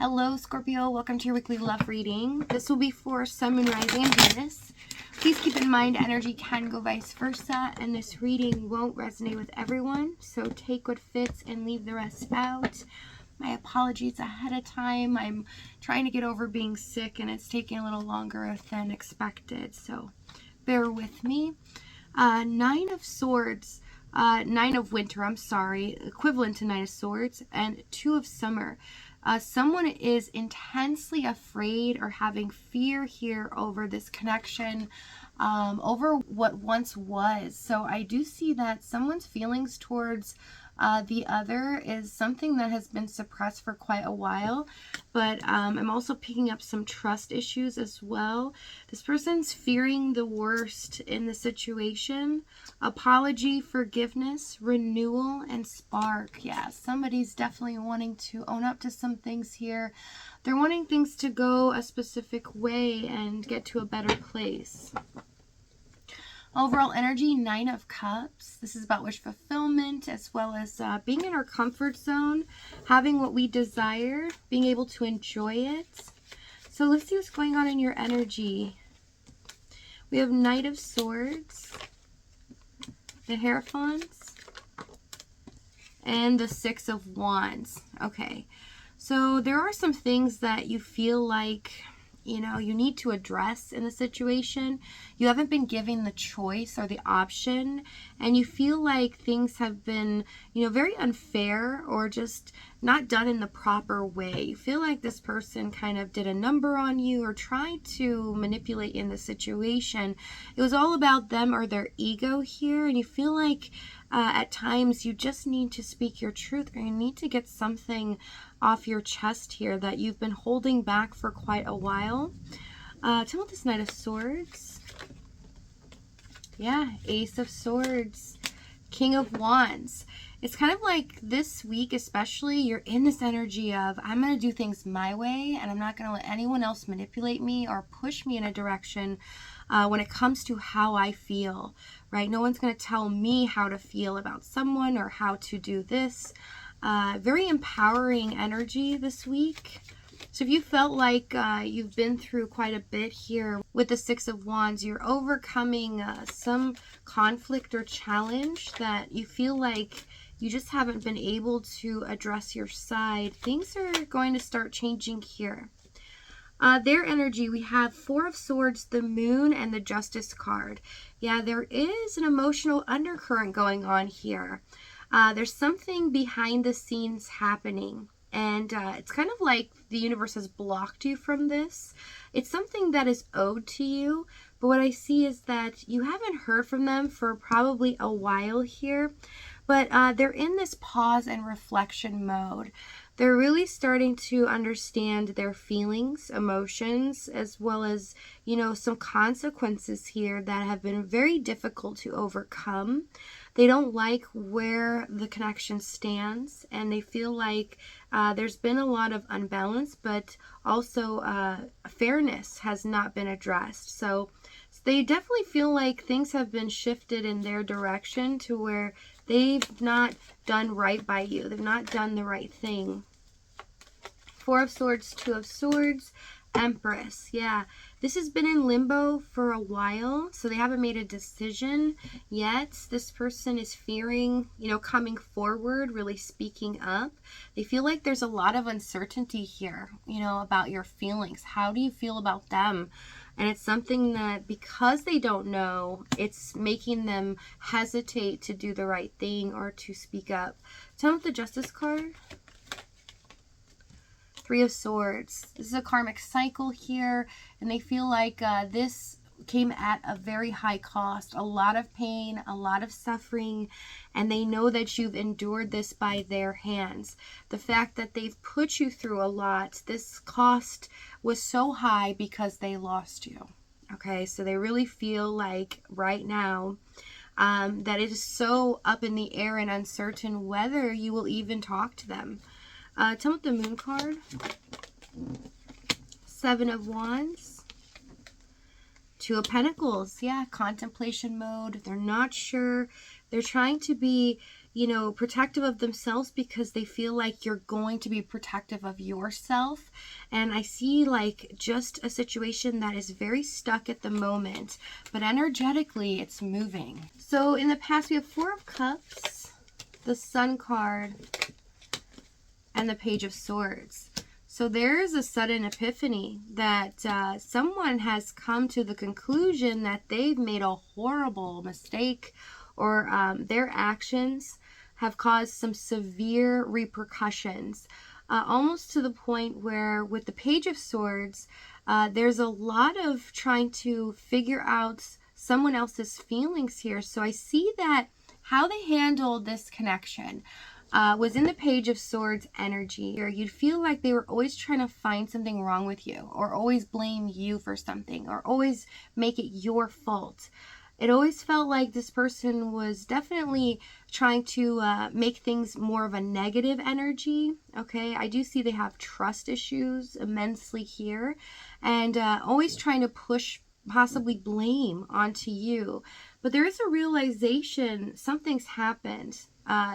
Hello, Scorpio. Welcome to your weekly love reading. This will be for Sun, Moon, Rising, and Venus. Please keep in mind energy can go vice versa, and this reading won't resonate with everyone, so take what fits and leave the rest out. My apologies ahead of time. I'm trying to get over being sick, and it's taking a little longer than expected, so bear with me. Nine of Swords. Nine of Winter, I'm sorry, equivalent to Nine of Swords, and Two of Summer. Someone is intensely afraid or having fear here over this connection, over what once was. So I do see that someone's feelings towards the other is something that has been suppressed for quite a while, but I'm also picking up some trust issues as well. This person's fearing the worst in the situation. Apology, forgiveness, renewal, and spark. Yeah, somebody's definitely wanting to own up to some things here. They're wanting things to go a specific way and get to a better place. Overall energy, Nine of Cups. This is about wish fulfillment as well as being in our comfort zone, having what we desire, being able to enjoy it. So let's see what's going on in your energy. We have Knight of Swords, the Hierophants, and the Six of Wands. Okay, so there are some things that you feel like you need to address in the situation. You haven't been given the choice or the option, and you feel like things have been, very unfair or just not done in the proper way. You feel like this person kind of did a number on you or tried to manipulate in the situation. It was all about them or their ego here, and you feel like at times you just need to speak your truth, or you need to get something off your chest here that you've been holding back for quite a while. Tell me this Knight of Swords. Yeah, Ace of Swords, King of Wands. It's kind of like this week especially, you're in this energy of, I'm going to do things my way, and I'm not going to let anyone else manipulate me or push me in a direction when it comes to how I feel, right? No one's going to tell me how to feel about someone or how to do this. Very empowering energy this week. So if you felt like you've been through quite a bit here with the Six of Wands, you're overcoming some conflict or challenge that you feel like you just haven't been able to address your side, things are going to start changing here. Their energy, we have Four of Swords, the Moon, and the Justice card. Yeah, there is an emotional undercurrent going on here. There's something behind the scenes happening, and it's kind of like the universe has blocked you from this. It's something that is owed to you, but what I see is that you haven't heard from them for probably a while here, but they're in this pause and reflection mode. They're really starting to understand their feelings, emotions, as well as, some consequences here that have been very difficult to overcome. They don't like where the connection stands, and they feel like there's been a lot of unbalance, but also fairness has not been addressed. So they definitely feel like things have been shifted in their direction to where they've not done right by you. They've not done the right thing. Four of Swords, Two of Swords, Empress. Yeah, this has been in limbo for a while, so they haven't made a decision yet. This person is fearing, coming forward, really speaking up. They feel like there's a lot of uncertainty here, about your feelings. How do you feel about them? And it's something that, because they don't know, it's making them hesitate to do the right thing or to speak up. Tell me the Justice card. Three of Swords. This is a karmic cycle here, and they feel like this came at a very high cost, a lot of pain, a lot of suffering, and they know that you've endured this by their hands. The fact that they've put you through a lot, this cost was so high because they lost you. Okay, so they really feel like right now that it is so up in the air and uncertain whether you will even talk to them. Tell me the Moon card. Seven of Wands. Two of Pentacles. Yeah, contemplation mode. They're not sure. They're trying to be, protective of themselves because they feel like you're going to be protective of yourself. And I see like just a situation that is very stuck at the moment, but energetically it's moving. So in the past we have Four of Cups, the Sun card, and the Page of Swords. So there's a sudden epiphany that someone has come to the conclusion that they've made a horrible mistake, or their actions have caused some severe repercussions, almost to the point where with the Page of Swords, there's a lot of trying to figure out someone else's feelings here. So I see that how they handled this connection was in the Page of Swords energy, or you'd feel like they were always trying to find something wrong with you, or always blame you for something, or always make it your fault. It always felt like this person was definitely trying to make things more of a negative energy. Okay, I do see they have trust issues immensely here, and always trying to push possibly blame onto you. But there is a realization something's happened.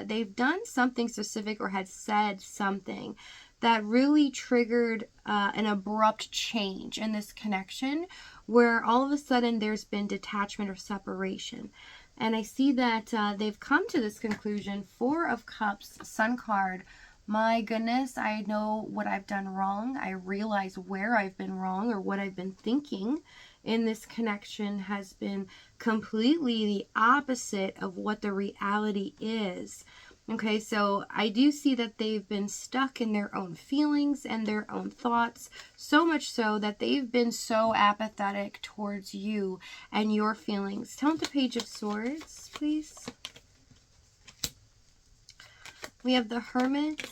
They've done something specific or had said something that really triggered an abrupt change in this connection, where all of a sudden there's been detachment or separation. And I see that they've come to this conclusion. Four of Cups, Sun card. My goodness, I know what I've done wrong. I realize where I've been wrong, or what I've been thinking in this connection has been completely the opposite of what the reality is. Okay, so I do see that they've been stuck in their own feelings and their own thoughts, so much so that they've been so apathetic towards you and your feelings. Tell me the Page of Swords, please. We have the Hermit,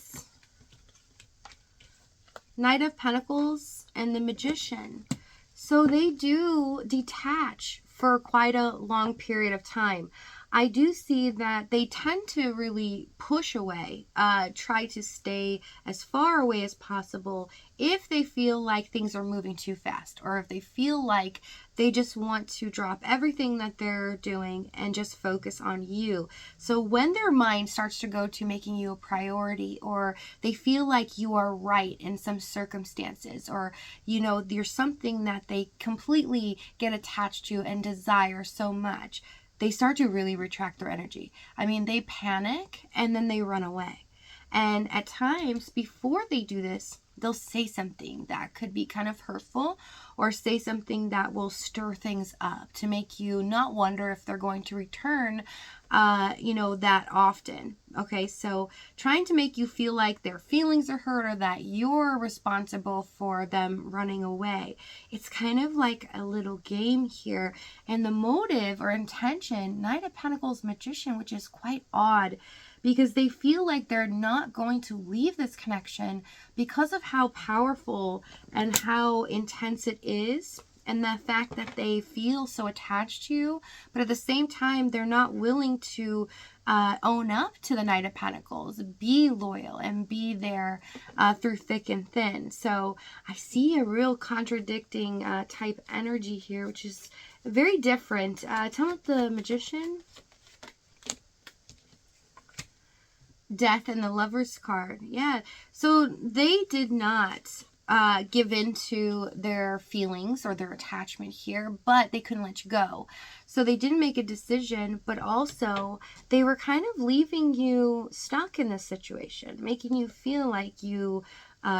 Knight of Pentacles, and the Magician. So they do detach for quite a long period of time. I do see that they tend to really push away, try to stay as far away as possible if they feel like things are moving too fast, or if they feel like they just want to drop everything that they're doing and just focus on you. So when their mind starts to go to making you a priority, or they feel like you are right in some circumstances, or you're something that they completely get attached to and desire so much, they start to really retract their energy. I mean, they panic and then they run away. And at times, before they do this, they'll say something that could be kind of hurtful, or say something that will stir things up to make you not wonder if they're going to return, that often. Okay, so trying to make you feel like their feelings are hurt, or that you're responsible for them running away. It's kind of like a little game here. And the motive or intention, Knight of Pentacles, Magician, which is quite odd, because they feel like they're not going to leave this connection because of how powerful and how intense it is, and the fact that they feel so attached to you. But at the same time, they're not willing to own up to the Knight of Pentacles, be loyal, and be there through thick and thin. So I see a real contradicting type energy here, which is very different. Tell me about the Magician. Death and the Lover's card. Yeah, so they did not give in to their feelings or their attachment here, but they couldn't let you go. So they didn't make a decision, but also they were kind of leaving you stuck in this situation, making you feel like you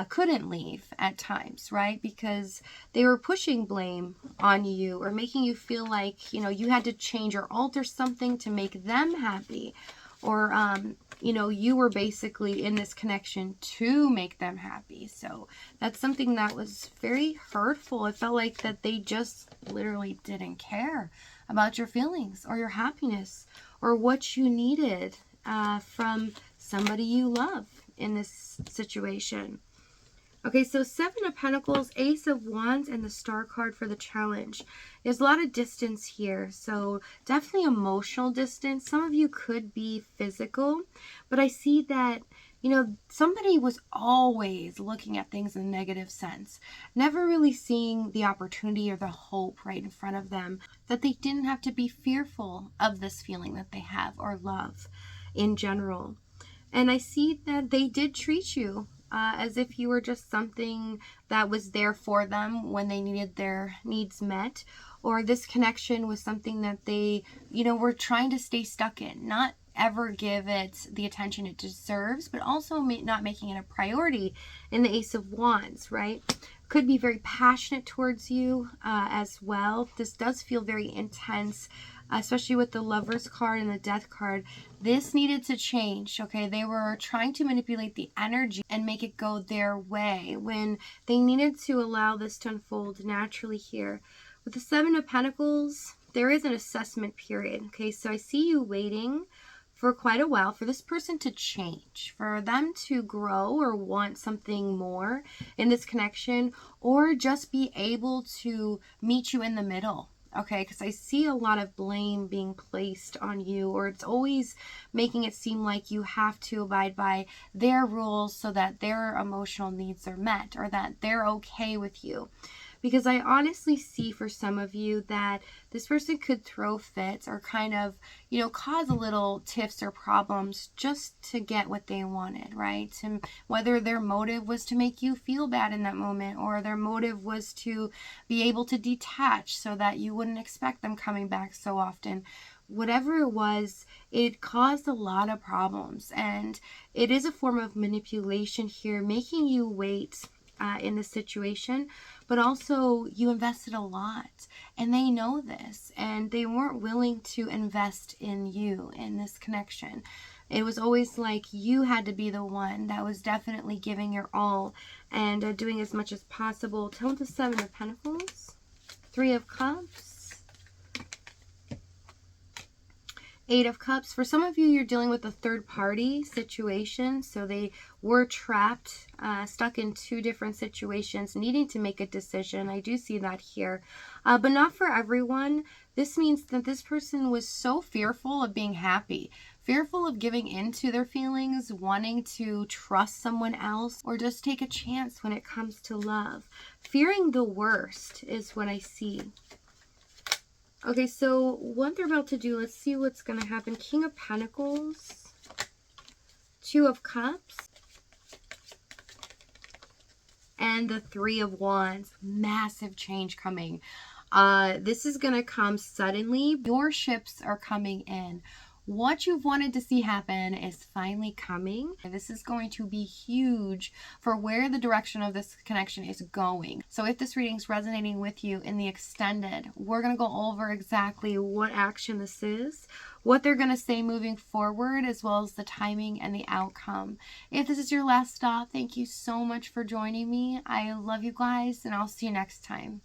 couldn't leave at times, right? Because they were pushing blame on you, or making you feel like, you had to change or alter something to make them happy, or you were basically in this connection to make them happy. So that's something that was very hurtful. It felt like that they just literally didn't care about your feelings or your happiness or what you needed from somebody you love in this situation. Okay, so Seven of Pentacles, Ace of Wands, and the Star card for the challenge. There's a lot of distance here, so definitely emotional distance. Some of you could be physical, but I see that, somebody was always looking at things in a negative sense, never really seeing the opportunity or the hope right in front of them, that they didn't have to be fearful of this feeling that they have or love. in general. And I see that they did treat you as if you were just something that was there for them when they needed their needs met, or this connection was something that they, were trying to stay stuck in, not ever give it the attention it deserves, but also not making it a priority in the Ace of Wands, right? Could be very passionate towards you as well. This does feel very intense, especially with the Lovers card and the Death card. This needed to change, okay? They were trying to manipulate the energy and make it go their way when they needed to allow this to unfold naturally here. With the Seven of Pentacles, there is an assessment period, okay? So I see you waiting for quite a while for this person to change, for them to grow or want something more in this connection, or just be able to meet you in the middle. Okay, because I see a lot of blame being placed on you, or it's always making it seem like you have to abide by their rules so that their emotional needs are met, or that they're okay with you. Because I honestly see for some of you that this person could throw fits or kind of, cause a little tiffs or problems just to get what they wanted, right? And whether their motive was to make you feel bad in that moment, or their motive was to be able to detach so that you wouldn't expect them coming back so often. Whatever it was, it caused a lot of problems. And it is a form of manipulation here, making you wait in this situation, but also you invested a lot, and they know this, and they weren't willing to invest in you in this connection. It was always like you had to be the one that was definitely giving your all and doing as much as possible. Tell the Seven of Pentacles, Three of Cups, Eight of Cups. For some of you, you're dealing with a third-party situation. So they were trapped, stuck in two different situations, needing to make a decision. I do see that here. But not for everyone. This means that this person was so fearful of being happy, fearful of giving into their feelings, wanting to trust someone else, or just take a chance when it comes to love. Fearing the worst is what I see. Okay, so what they're about to do, let's see what's going to happen. King of Pentacles, Two of Cups, and the Three of Wands. Massive change coming. This is going to come suddenly. Your ships are coming in. What you've wanted to see happen is finally coming. This is going to be huge for where the direction of this connection is going. So if this reading is resonating with you in the extended, we're going to go over exactly what action this is, what they're going to say moving forward, as well as the timing and the outcome. If this is your last stop, thank you so much for joining me. I love you guys, and I'll see you next time.